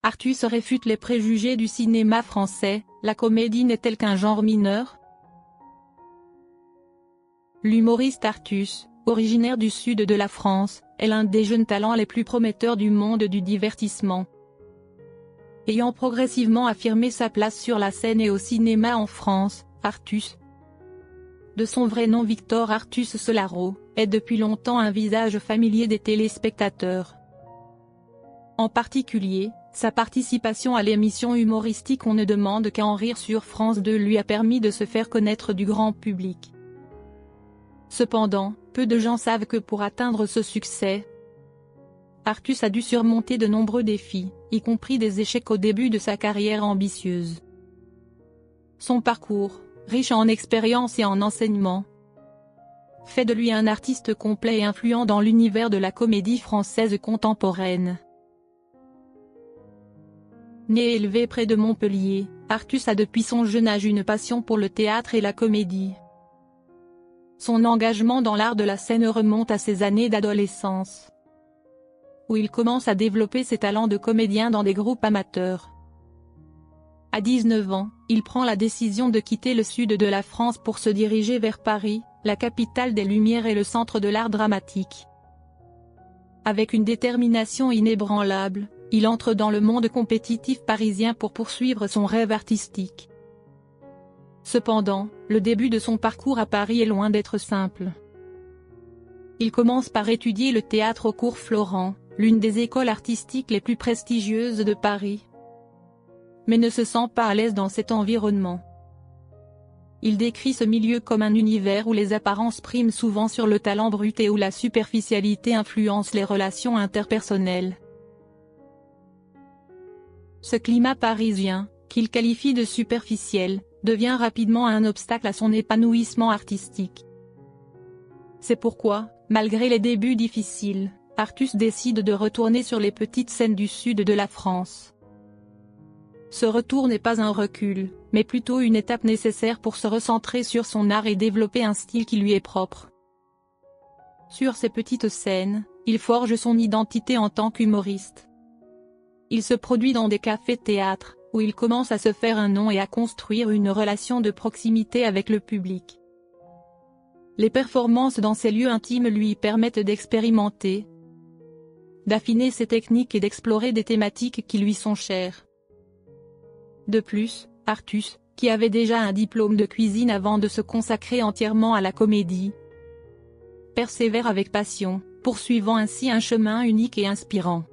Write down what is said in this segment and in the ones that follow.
Artus réfute les préjugés du cinéma français, la comédie n'est-elle qu'un genre mineur? L'humoriste Artus, originaire du sud de la France, est l'un des jeunes talents les plus prometteurs du monde du divertissement. Ayant progressivement affirmé sa place sur la scène et au cinéma en France, Artus, de son vrai nom Victor Artus Solaro, est depuis longtemps un visage familier des téléspectateurs. En particulier, sa participation à l'émission humoristique On ne demande qu'à en rire sur France 2 lui a permis de se faire connaître du grand public. Cependant, peu de gens savent que pour atteindre ce succès, Artus a dû surmonter de nombreux défis, y compris des échecs au début de sa carrière ambitieuse. Son parcours, riche en expérience et en enseignement, fait de lui un artiste complet et influent dans l'univers de la comédie française contemporaine. Né et élevé près de Montpellier, Artus a depuis son jeune âge une passion pour le théâtre et la comédie. Son engagement dans l'art de la scène remonte à ses années d'adolescence, où il commence à développer ses talents de comédien dans des groupes amateurs. À 19 ans, il prend la décision de quitter le sud de la France pour se diriger vers Paris, la capitale des Lumières et le centre de l'art dramatique. Avec une détermination inébranlable, il entre dans le monde compétitif parisien pour poursuivre son rêve artistique. Cependant, le début de son parcours à Paris est loin d'être simple. Il commence par étudier le théâtre au cours Florent, l'une des écoles artistiques les plus prestigieuses de Paris, mais ne se sent pas à l'aise dans cet environnement. Il décrit ce milieu comme un univers où les apparences priment souvent sur le talent brut et où la superficialité influence les relations interpersonnelles. Ce climat parisien, qu'il qualifie de superficiel, devient rapidement un obstacle à son épanouissement artistique. C'est pourquoi, malgré les débuts difficiles, Artus décide de retourner sur les petites scènes du sud de la France. Ce retour n'est pas un recul, mais plutôt une étape nécessaire pour se recentrer sur son art et développer un style qui lui est propre. Sur ces petites scènes, il forge son identité en tant qu'humoriste. Il se produit dans des cafés-théâtres, où il commence à se faire un nom et à construire une relation de proximité avec le public. Les performances dans ces lieux intimes lui permettent d'expérimenter, d'affiner ses techniques et d'explorer des thématiques qui lui sont chères. De plus, Artus, qui avait déjà un diplôme de cuisine avant de se consacrer entièrement à la comédie, persévère avec passion, poursuivant ainsi un chemin unique et inspirant.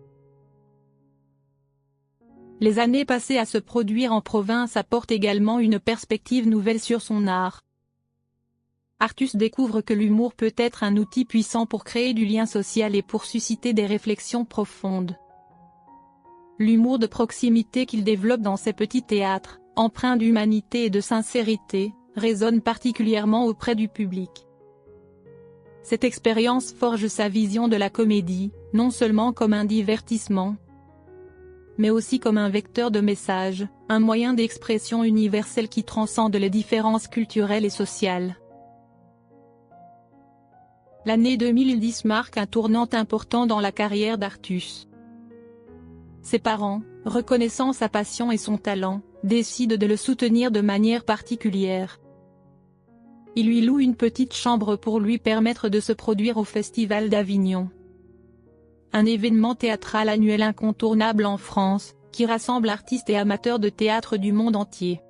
Les années passées à se produire en province apportent également une perspective nouvelle sur son art. Artus découvre que l'humour peut être un outil puissant pour créer du lien social et pour susciter des réflexions profondes. L'humour de proximité qu'il développe dans ses petits théâtres, empreint d'humanité et de sincérité, résonne particulièrement auprès du public. Cette expérience forge sa vision de la comédie, non seulement comme un divertissement, mais aussi comme un vecteur de message, un moyen d'expression universel qui transcende les différences culturelles et sociales. L'année 2010 marque un tournant important dans la carrière d'Artus. Ses parents, reconnaissant sa passion et son talent, décident de le soutenir de manière particulière. Ils lui louent une petite chambre pour lui permettre de se produire au Festival d'Avignon, un événement théâtral annuel incontournable en France, qui rassemble artistes et amateurs de théâtre du monde entier.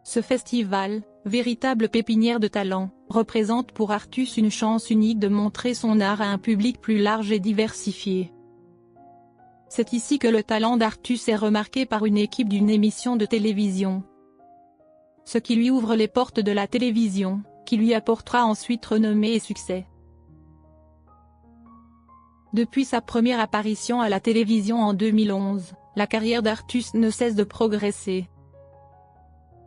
Ce festival, véritable pépinière de talent, représente pour Artus une chance unique de montrer son art à un public plus large et diversifié. C'est ici que le talent d'Artus est remarqué par une équipe d'une émission de télévision, ce qui lui ouvre les portes de la télévision, qui lui apportera ensuite renommée et succès. Depuis sa première apparition à la télévision en 2011, la carrière d'Artus ne cesse de progresser.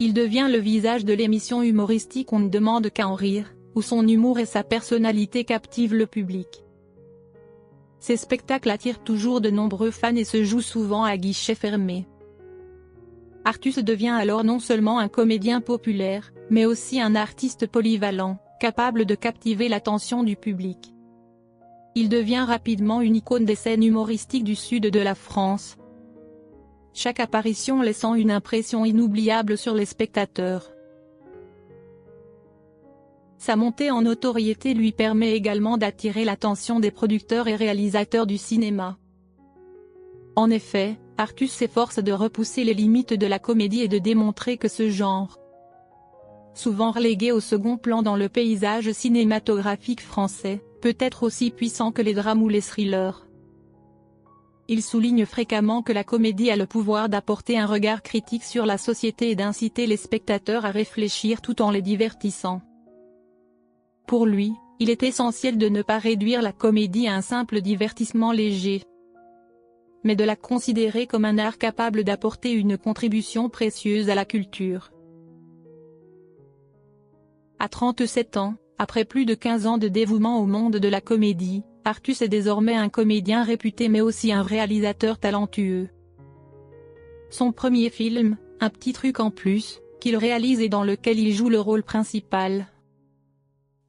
Il devient le visage de l'émission humoristique On ne demande qu'à en rire, où son humour et sa personnalité captivent le public. Ses spectacles attirent toujours de nombreux fans et se jouent souvent à guichets fermés. Artus devient alors non seulement un comédien populaire, mais aussi un artiste polyvalent, capable de captiver l'attention du public. Il devient rapidement une icône des scènes humoristiques du sud de la France, chaque apparition laissant une impression inoubliable sur les spectateurs. Sa montée en notoriété lui permet également d'attirer l'attention des producteurs et réalisateurs du cinéma. En effet, Artus s'efforce de repousser les limites de la comédie et de démontrer que ce genre, souvent relégué au second plan dans le paysage cinématographique français, peut être aussi puissant que les drames ou les thrillers. Il souligne fréquemment que la comédie a le pouvoir d'apporter un regard critique sur la société et d'inciter les spectateurs à réfléchir tout en les divertissant. Pour lui, il est essentiel de ne pas réduire la comédie à un simple divertissement léger, mais de la considérer comme un art capable d'apporter une contribution précieuse à la culture. À 37 ans, après plus de 15 ans de dévouement au monde de la comédie, Artus est désormais un comédien réputé mais aussi un réalisateur talentueux. Son premier film, Un petit truc en plus, qu'il réalise et dans lequel il joue le rôle principal,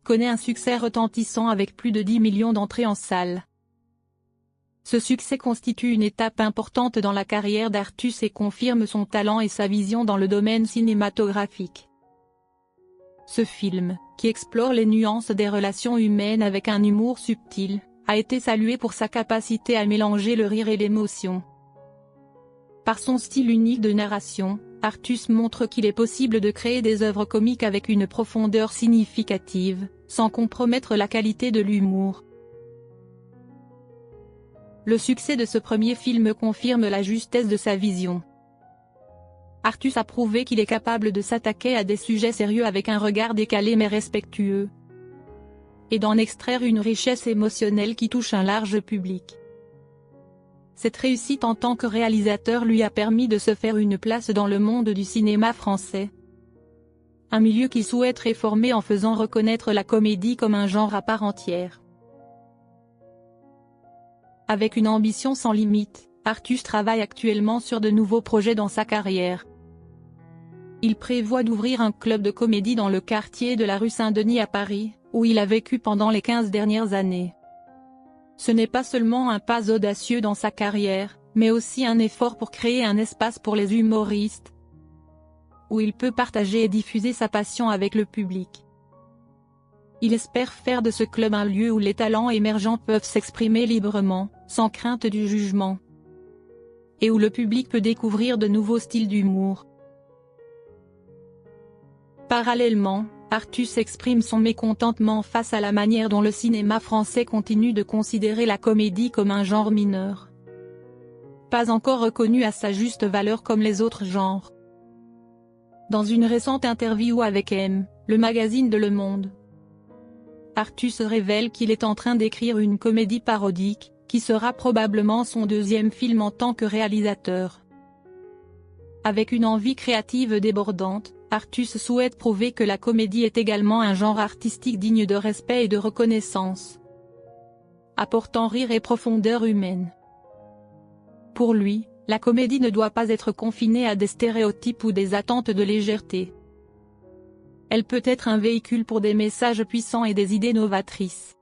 connaît un succès retentissant avec plus de 10 millions d'entrées en salle. Ce succès constitue une étape importante dans la carrière d'Artus et confirme son talent et sa vision dans le domaine cinématographique. Ce film, qui explore les nuances des relations humaines avec un humour subtil, a été salué pour sa capacité à mélanger le rire et l'émotion. Par son style unique de narration, Artus montre qu'il est possible de créer des œuvres comiques avec une profondeur significative, sans compromettre la qualité de l'humour. Le succès de ce premier film confirme la justesse de sa vision. Artus a prouvé qu'il est capable de s'attaquer à des sujets sérieux avec un regard décalé mais respectueux, et d'en extraire une richesse émotionnelle qui touche un large public. Cette réussite en tant que réalisateur lui a permis de se faire une place dans le monde du cinéma français, un milieu qu'il souhaite réformer en faisant reconnaître la comédie comme un genre à part entière. Avec une ambition sans limite, Artus travaille actuellement sur de nouveaux projets dans sa carrière. Il prévoit d'ouvrir un club de comédie dans le quartier de la rue Saint-Denis à Paris, où il a vécu pendant les 15 dernières années. Ce n'est pas seulement un pas audacieux dans sa carrière, mais aussi un effort pour créer un espace pour les humoristes, où il peut partager et diffuser sa passion avec le public. Il espère faire de ce club un lieu où les talents émergents peuvent s'exprimer librement, sans crainte du jugement, et où le public peut découvrir de nouveaux styles d'humour. Parallèlement, Artus exprime son mécontentement face à la manière dont le cinéma français continue de considérer la comédie comme un genre mineur, pas encore reconnu à sa juste valeur comme les autres genres. Dans une récente interview avec M, le magazine de Le Monde, Artus révèle qu'il est en train d'écrire une comédie parodique, qui sera probablement son deuxième film en tant que réalisateur. Avec une envie créative débordante, Artus souhaite prouver que la comédie est également un genre artistique digne de respect et de reconnaissance, apportant rire et profondeur humaine. Pour lui, la comédie ne doit pas être confinée à des stéréotypes ou des attentes de légèreté. Elle peut être un véhicule pour des messages puissants et des idées novatrices.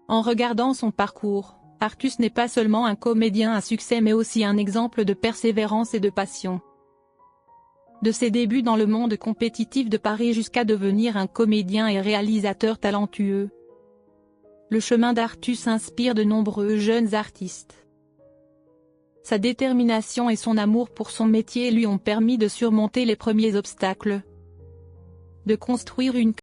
En regardant son parcours, Artus n'est pas seulement un comédien à succès mais aussi un exemple de persévérance et de passion. De ses débuts dans le monde compétitif de Paris jusqu'à devenir un comédien et réalisateur talentueux, le chemin d'Artus inspire de nombreux jeunes artistes. Sa détermination et son amour pour son métier lui ont permis de surmonter les premiers obstacles, de construire une